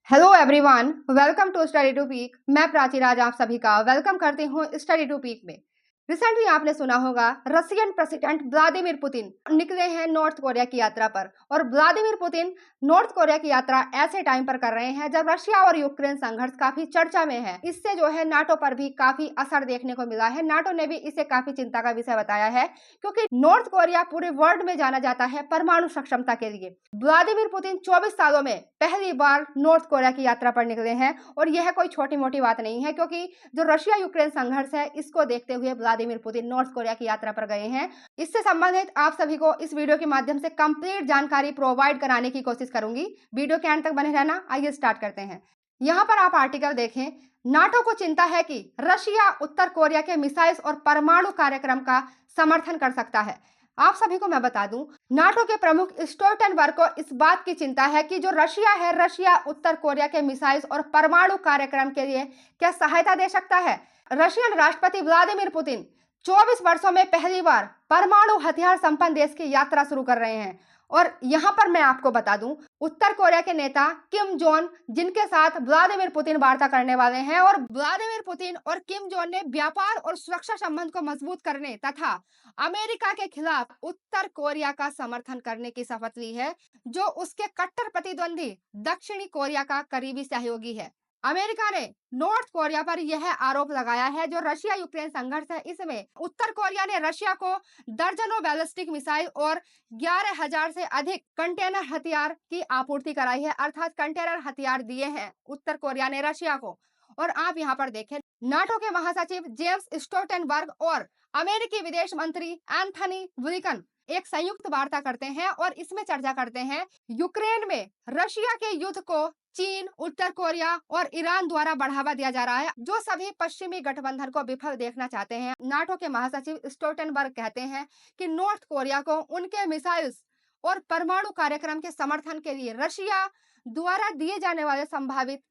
Hello everyone, welcome to study to peak. मैं प्राची राज आप सभी का वेलकम करती हूँ स्टडी टू पीक में। रिसेंटली आपने सुना होगा रशियन प्रेसिडेंट व्लादिमीर पुतिन निकले हैं नॉर्थ कोरिया की यात्रा पर। और व्लादिमीर पुतिन नॉर्थ कोरिया की यात्रा ऐसे टाइम पर कर रहे हैं जब रशिया और यूक्रेन संघर्ष काफी चर्चा में है। इससे जो है नाटो पर भी काफी असर देखने को मिला है। नाटो ने भी इसे काफी चिंता का विषय बताया है, क्योंकि नॉर्थ कोरिया पूरे वर्ल्ड में जाना जाता है परमाणु सक्षमता के लिए। व्लादिमीर पुतिन 24 सालों में पहली बार नॉर्थ कोरिया की यात्रा पर निकले हैं और यह कोई छोटी मोटी बात नहीं है, क्योंकि जो रशिया यूक्रेन संघर्ष है इसको देखते हुए व्लादिमीर पुतिन नॉर्थ कोरिया की यात्रा पर गए हैं। इससे संबंधित आप सभी को इस वीडियो के माध्यम से कंप्लीट जानकारी प्रोवाइड कराने की कोशिश करूंगी। वीडियो के अंत तक बने रहना। आइए स्टार्ट करते हैं। यहाँ पर आप आर्टिकल देखें। नाटो को चिंता है कि रशिया उत्तर कोरिया के मिसाइल्स और परमाणु कार्यक्रम का समर्थन कर सकता है। आप सभी को मैं बता दूं, नाटो के प्रमुख स्टोल्टनबर्ग को इस बात की चिंता है कि जो रशिया है, रशिया उत्तर कोरिया के मिसाइल्स और परमाणु कार्यक्रम के लिए क्या सहायता दे सकता है। रशियन राष्ट्रपति व्लादिमीर पुतिन 24 वर्षों में पहली बार परमाणु हथियार संपन्न देश की यात्रा शुरू कर रहे हैं। और यहां पर मैं आपको बता दूं, उत्तर कोरिया के नेता किम जोन, जिनके साथ व्लादिमीर पुतिन वार्ता करने वाले हैं, और व्लादिमीर पुतिन और किम जोन ने व्यापार और सुरक्षा संबंध को मजबूत करने तथा अमेरिका के खिलाफ उत्तर कोरिया का समर्थन करने की शपथ ली है, जो उसके कट्टर प्रतिद्वंदी दक्षिणी कोरिया का करीबी सहयोगी है। अमेरिका ने नॉर्थ कोरिया पर यह आरोप लगाया है जो रशिया यूक्रेन संघर्ष है, इसमें उत्तर कोरिया ने रशिया को दर्जनों बैलिस्टिक मिसाइल और 11,000 से अधिक कंटेनर हथियार की आपूर्ति कराई है, अर्थात कंटेनर हथियार दिए हैं उत्तर कोरिया ने रशिया को। और आप यहाँ पर देखें, नाटो के महासचिव जेम्स स्टोल्टनबर्ग और अमेरिकी विदेश मंत्री एंथनी ब्लिंकन एक संयुक्त वार्ता करते हैं और इसमें चर्चा करते हैं यूक्रेन में रशिया के युद्ध को चीन, उत्तर कोरिया और ईरान द्वारा बढ़ावा दिया जा रहा है, जो सभी पश्चिमी गठबंधन को विफल देखना चाहते हैं। नाटो के महासचिव स्टोल्टनबर्ग कहते हैं कि नॉर्थ कोरिया को उनके मिसाइल्स और परमाणु कार्यक्रम के समर्थन के लिए रशिया द्वारा दिए जाने वाले संभावित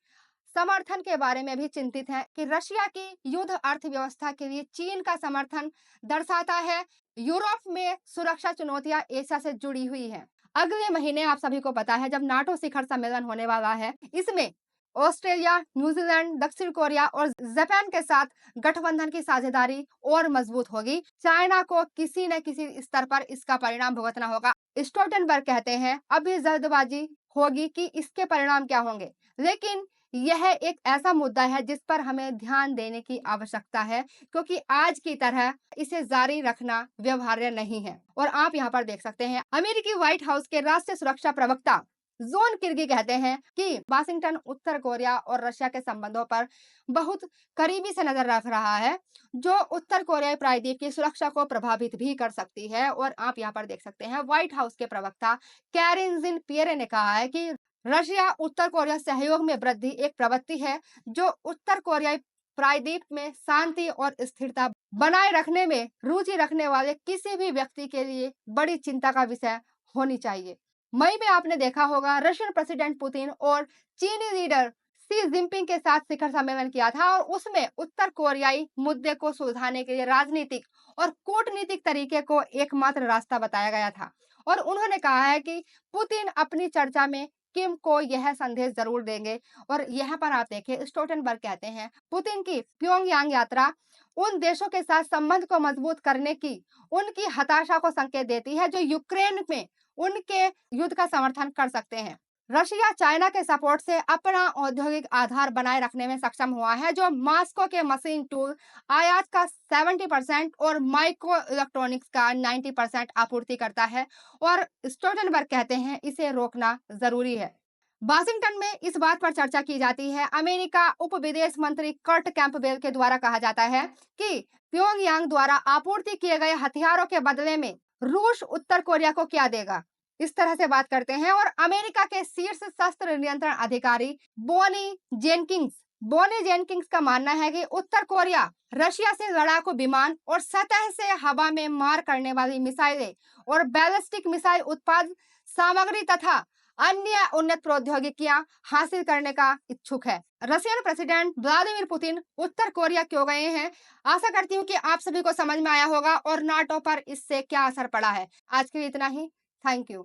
समर्थन के बारे में भी चिंतित है कि रशिया की युद्ध अर्थव्यवस्था के लिए चीन का समर्थन दर्शाता है। यूरोप में सुरक्षा चुनौतियां एशिया से जुड़ी हुई हैं। अगले महीने आप सभी को पता है जब नाटो शिखर सम्मेलन होने वाला है, इसमें ऑस्ट्रेलिया, न्यूजीलैंड, दक्षिण कोरिया और जापान के साथ गठबंधन की साझेदारी और मजबूत होगी। चाइना को किसी न किसी स्तर पर इसका परिणाम भुगतना होगा। स्टोल्टनबर्ग कहते हैं अभी जल्दबाजी होगी कि इसके परिणाम क्या होंगे, लेकिन यह एक ऐसा मुद्दा है जिस पर हमें ध्यान देने की आवश्यकता है, क्योंकि आज की तरह इसे जारी रखना व्यवहार्य नहीं है। और आप यहाँ पर देख सकते हैं, अमेरिकी व्हाइट हाउस के राष्ट्रीय सुरक्षा प्रवक्ता जॉन किर्बी कहते हैं कि वाशिंगटन उत्तर कोरिया और रशिया के संबंधों पर बहुत करीबी से नजर रख रहा है, जो उत्तर कोरियाई प्रायद्वीप की सुरक्षा को प्रभावित भी कर सकती है। और आप यहाँ पर देख सकते हैं, व्हाइट हाउस के प्रवक्ता कैरिन जिन पियरे ने कहा है कि रशिया उत्तर कोरिया सहयोग में वृद्धि एक प्रवृत्ति है जो उत्तर कोरियाई प्रायद्वीप में शांति और स्थिरता बनाए रखने में रुचि रखने वाले किसी भी व्यक्ति के लिए बड़ी चिंता का विषय होनी चाहिए। मई में आपने देखा होगा रशियन प्रेसिडेंट पुतिन और चीनी लीडर शी जिनपिंग के साथ शिखर सम्मेलन किया था, और उसमें उत्तर कोरियाई मुद्दे को सुलझाने के लिए राजनीतिक और कूटनीतिक तरीके को एकमात्र रास्ता बताया गया था। और उन्होंने कहा है कि पुतिन अपनी चर्चा में किम को यह संदेश जरूर देंगे। और यहाँ पर आप देखें, स्टोल्टनबर्ग कहते हैं पुतिन की प्योंगयांग यात्रा उन देशों के साथ संबंध को मजबूत करने की उनकी हताशा को संकेत देती है जो यूक्रेन में उनके युद्ध का समर्थन कर सकते हैं। रशिया चाइना के सपोर्ट से अपना औद्योगिक आधार बनाए रखने में सक्षम हुआ है, जो मॉस्को के मशीन टूल आयात का 70% और माइक्रो इलेक्ट्रॉनिक्स का 90% आपूर्ति करता है। और स्टोल्टनबर्ग कहते हैं इसे रोकना जरूरी है। वाशिंगटन में इस बात पर चर्चा की जाती है। अमेरिका उप विदेश मंत्री कर्ट कैंपबेल के द्वारा कहा जाता है कि प्योंगयांग द्वारा आपूर्ति किए गए हथियारों के बदले में रूस उत्तर कोरिया को क्या देगा, इस तरह से बात करते हैं। और अमेरिका के शीर्ष शस्त्र नियंत्रण अधिकारी बोनी जेनकिंग्स का मानना है कि उत्तर कोरिया रशिया से लड़ाकू विमान और सतह से हवा में मार करने वाली मिसाइलें और बैलिस्टिक मिसाइल उत्पाद सामग्री तथा अन्य उन्नत प्रौद्योगिकियां हासिल करने का इच्छुक है। रशियन प्रेसिडेंट व्लादिमीर पुतिन उत्तर कोरिया क्यों गए हैं? आशा करती हूँ कि आप सभी को समझ में आया होगा और नाटो पर इससे क्या असर पड़ा है। आज के लिए इतना ही। Thank you.